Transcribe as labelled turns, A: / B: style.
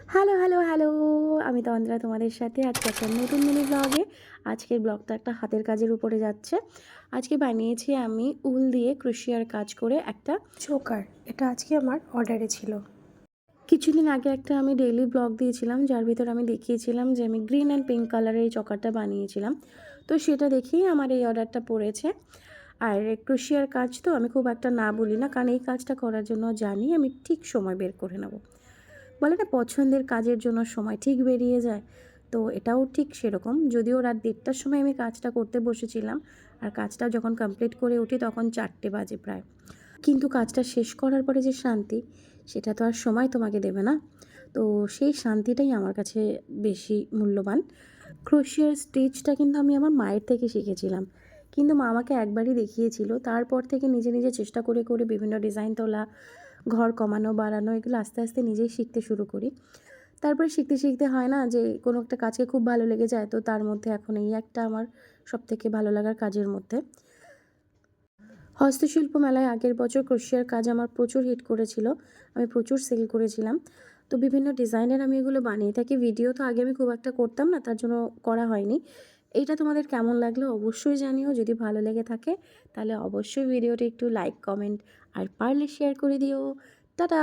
A: Hello, hello, hello! আমি তন্দ্রা তোমাদের সাথে আজকে একটা নতুন মিনি ব্লগে। আজকের ব্লগটা একটা হাতের কাজের উপরে যাচ্ছে। আজকে বানিয়েছি আমি উল দিয়ে ক্রোশিয়ার কাজ করে একটা
B: চোকার। এটা আজকে আমার অর্ডারে ছিল।
A: কিছুদিন আগে একটা আমি ডেইলি ব্লগ দিয়েছিলাম, যার ভিতরে আমি দেখিয়েছিলাম যে আমি গ্রিন অ্যান্ড পিঙ্ক কালারের এই চকারটা বানিয়েছিলাম। তো সেটা দেখেই আমার এই অর্ডারটা পড়েছে। আর ক্রোশিয়ার কাজ তো আমি খুব একটা না বলি না, কারণ এই কাজটা করার জন্য জানি আমি ঠিক সময় বের করে নেব। বলে না, পছন্দের কাজের জন্য সময় ঠিক বেরিয়ে যায়। তো এটাও ঠিক সেরকম। যদিও রাত ১:৩০টার সময় আমি কাজটা করতে বসেছিলাম, আর কাজটা যখন কমপ্লিট করে উঠি তখন ৪টে বাজে প্রায়। কিন্তু কাজটা শেষ করার পরে যে শান্তি, সেটা তো আর সময় তোমাকে দেবে না। তো সেই শান্তিটাই আমার কাছে বেশি মূল্যবান। ক্রোশিয়ার স্টিচটা কিন্তু আমি আমার মায়ের থেকে শিখেছিলাম। কিন্তু মা আমাকে একবারই দেখিয়েছিল। তারপর থেকে নিজে, নিজে চেষ্টা করে, করে বিভিন্ন ডিজাইন তোলা, ঘর কমানো, বাড়ানো এগুলো আস্তে, আস্তে নিজেই শিখতে শুরু করি। তারপরে শিখতে, শিখতে হয় না যে কোনো একটা কাজকে খুব ভালো লেগে যায়। তো তার মধ্যে এখন এই একটা আমার সবথেকে ভালো লাগার কাজের মধ্যে। হস্তশিল্প মেলায় আগের বছর ক্রোশিয়ার কাজ আমার প্রচুর হিট করেছিল। আমি প্রচুর সেল করেছিলাম। তো বিভিন্ন ডিজাইনের আমি এগুলো বানিয়ে থাকি। ভিডিও তো আগে আমি খুব একটা করতাম না, তার জন্য করা হয়নি। এইটা তোমাদের কেমন লাগলো অবশ্যই জানিও। যদি ভালো লেগে থাকে তাহলে অবশ্যই ভিডিওটি একটু লাইক, কমেন্ট আর পারলে শেয়ার করে দিও। টাটা!